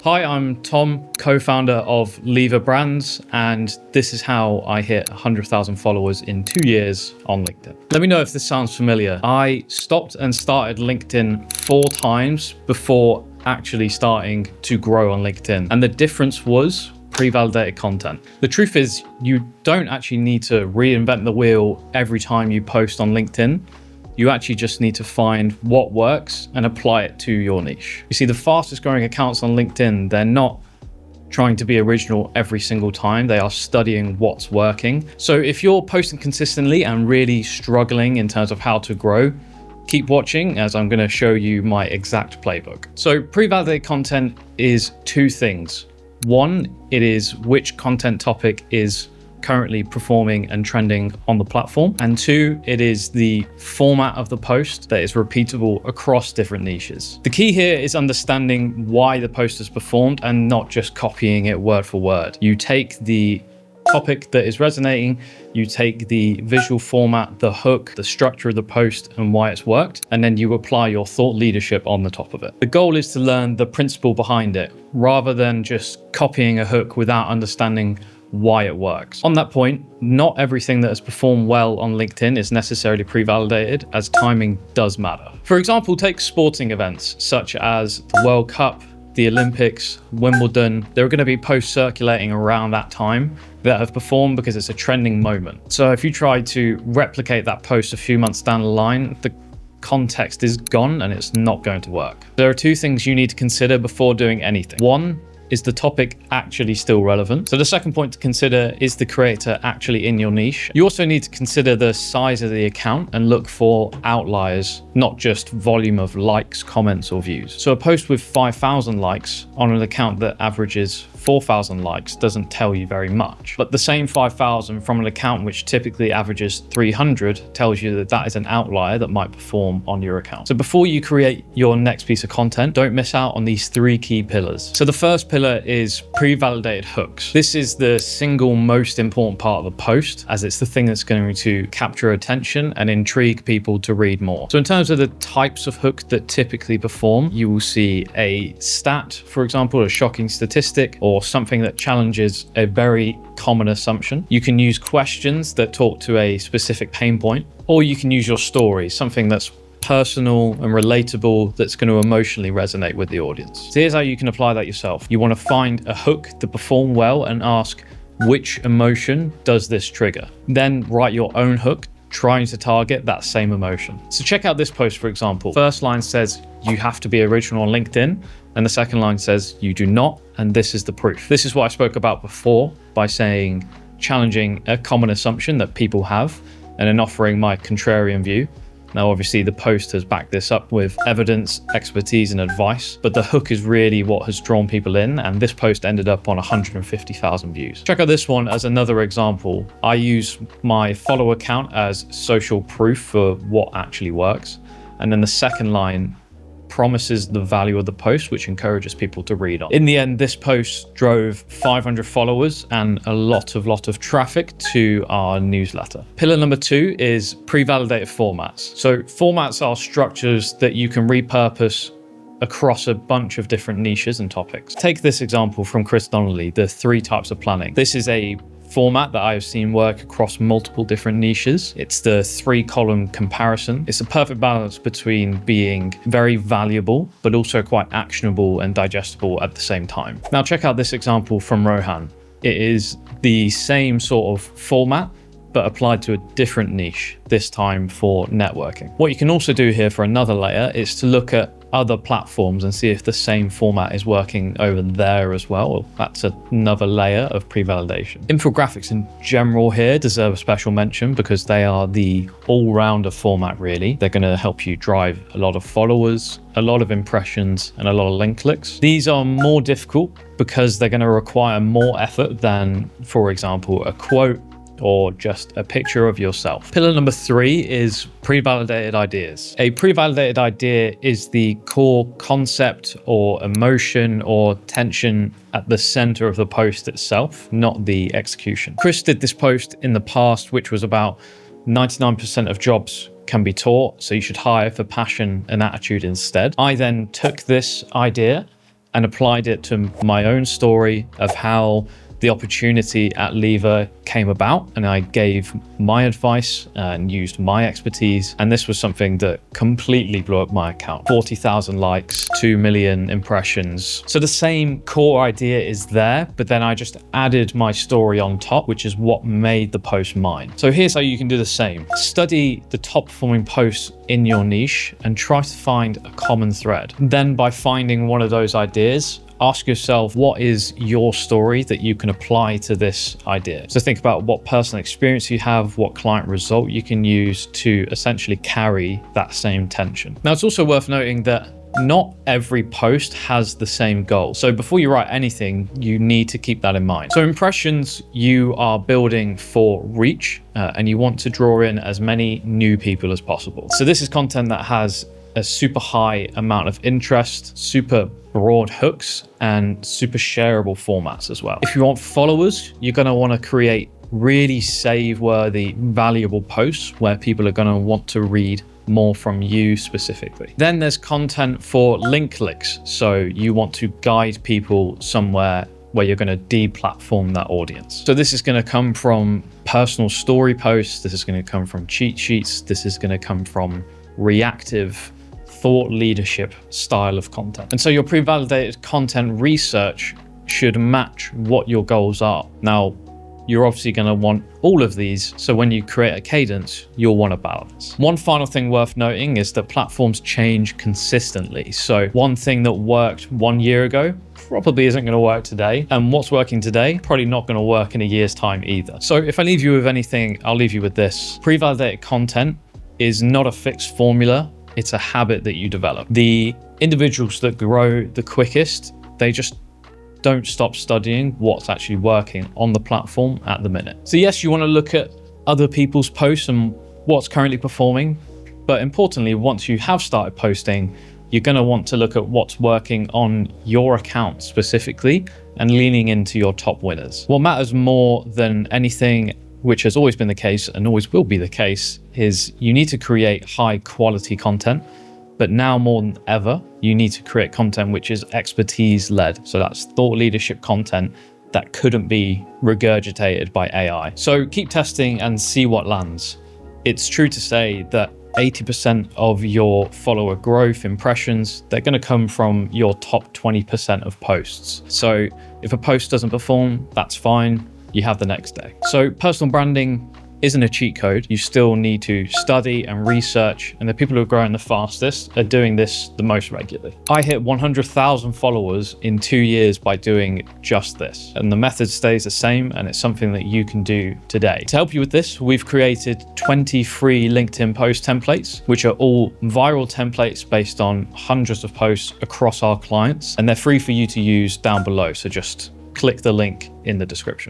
Hi, I'm Tom, co-founder of Lever Brands, and this is how I hit 100,000 followers in 2 years on LinkedIn. Let me know if this sounds familiar. I stopped and started LinkedIn 4 times before actually starting to grow on LinkedIn. And the difference was pre-validated content. The truth is, you don't actually need to reinvent the wheel every time you post on LinkedIn. You actually just need to find what works and apply it to your niche. You see, the fastest growing accounts on LinkedIn, they're not trying to be original every single time. They are studying what's working. So if you're posting consistently and really struggling in terms of how to grow, keep watching as I'm going to show you my exact playbook. So pre-validated content is 2 things. One, it is which content topic is currently performing and trending on the platform. And 2, it is the format of the post that is repeatable across different niches. The key here is understanding why the post has performed and not just copying it word for word. You take the topic that is resonating, you take the visual format, the hook, the structure of the post and why it's worked, and then you apply your thought leadership on the top of it. The goal is to learn the principle behind it rather than just copying a hook without understanding why it works. On that point, not everything that has performed well on LinkedIn is necessarily pre-validated, as timing does matter. For example, take sporting events such as the World Cup, the Olympics, Wimbledon. There are going to be posts circulating around that time that have performed because it's a trending moment. So if you try to replicate that post a few months down the line, the context is gone and it's not going to work. There are 2 things you need to consider before doing anything. One, is the topic actually still relevant? So the second point to consider is the creator actually in your niche. You also need to consider the size of the account and look for outliers, not just volume of likes, comments, or views. So a post with 5,000 likes on an account that averages 4,000 likes doesn't tell you very much. But the same 5,000 from an account which typically averages 300 tells you that that is an outlier that might perform on your account. So before you create your next piece of content, don't miss out on these 3 key pillars. So the first pillar is pre-validated hooks. This is the single most important part of a post, as it's the thing that's going to capture attention and intrigue people to read more. So in terms of the types of hook that typically perform, you will see a stat, for example, a shocking statistic, or something that challenges a very common assumption. You can use questions that talk to a specific pain point, or you can use your story, something that's personal and relatable that's going to emotionally resonate with the audience. So here's how you can apply that yourself. You want to find a hook that perform well and ask, which emotion does this trigger? Then write your own hook trying to target that same emotion. So check out this post, for example. First line says, you have to be original on LinkedIn. And the second line says, you do not, and this is the proof. This is what I spoke about before by saying, challenging a common assumption that people have, and then offering my contrarian view. Now, obviously, the post has backed this up with evidence, expertise, and advice, but the hook is really what has drawn people in, and this post ended up on 150,000 views. Check out this one as another example. I use my follow account as social proof for what actually works, and then the second line promises the value of the post, which encourages people to read on. In the end, this post drove 500 followers and a lot of traffic to our newsletter. Pillar number 2 is pre-validated formats. So formats are structures that you can repurpose across a bunch of different niches and topics. Take this example from Chris Donnelly, the 3 types of planning. This is a format that I have seen work across multiple different niches. It's the 3-column comparison. It's a perfect balance between being very valuable, but also quite actionable and digestible at the same time. Now check out this example from Rohan. It is the same sort of format, but applied to a different niche, this time for networking. What you can also do here for another layer is to look at other platforms and see if the same format is working over there as well. That's another layer of pre-validation. Infographics in general here deserve a special mention because they are the all-rounder format, really. They're going to help you drive a lot of followers, a lot of impressions, and a lot of link clicks. These are more difficult because they're going to require more effort than, for example, a quote or just a picture of yourself. Pillar number 3 is pre-validated ideas. A pre-validated idea is the core concept or emotion or tension at the center of the post itself, not the execution. Chris did this post in the past, which was about 99% of jobs can be taught, so you should hire for passion and attitude instead. I then took this idea and applied it to my own story of how the opportunity at Lever came about, and I gave my advice and used my expertise, and this was something that completely blew up my account. 40,000 likes, 2 million impressions. So the same core idea is there, but then I just added my story on top, which is what made the post mine. So here's how you can do the same. Study the top performing posts in your niche and try to find a common thread. Then by finding one of those ideas, ask yourself, what is your story that you can apply to this idea? So think about what personal experience you have, what client result you can use to essentially carry that same tension. Now, it's also worth noting that not every post has the same goal. So before you write anything, you need to keep that in mind. So impressions, you are building for reach and you want to draw in as many new people as possible. So this is content that has a super high amount of interest, super broad hooks, and super shareable formats as well. If you want followers, you're going to want to create really save-worthy, valuable posts where people are going to want to read more from you specifically. Then there's content for link clicks. So you want to guide people somewhere where you're going to deplatform that audience. So this is going to come from personal story posts. This is going to come from cheat sheets. This is going to come from reactive thought leadership style of content. And so your pre-validated content research should match what your goals are. Now, you're obviously going to want all of these. So when you create a cadence, you'll want a balance. One final thing worth noting is that platforms change consistently. So one thing that worked 1 year ago probably isn't going to work today. And what's working today, probably not going to work in a year's time either. So if I leave you with anything, I'll leave you with this. Pre-validated content is not a fixed formula. It's a habit that you develop. The individuals that grow the quickest, they just don't stop studying what's actually working on the platform at the minute. So yes, you want to look at other people's posts and what's currently performing, but importantly, once you have started posting, you're going to want to look at what's working on your account specifically and leaning into your top winners. What matters more than anything, which has always been the case and always will be the case, is you need to create high quality content, but now more than ever, you need to create content which is expertise led. So that's thought leadership content that couldn't be regurgitated by AI. So keep testing and see what lands. It's true to say that 80% of your follower growth impressions, they're going to come from your top 20% of posts. So if a post doesn't perform, that's fine. You have the next day. So personal branding isn't a cheat code. You still need to study and research, and the people who are growing the fastest are doing this the most regularly. I hit 100,000 followers in 2 years by doing just this, and the method stays the same, and it's something that you can do today. To help you with this, we've created 20 free LinkedIn post templates, which are all viral templates based on hundreds of posts across our clients, and they're free for you to use down below. So just click the link in the description.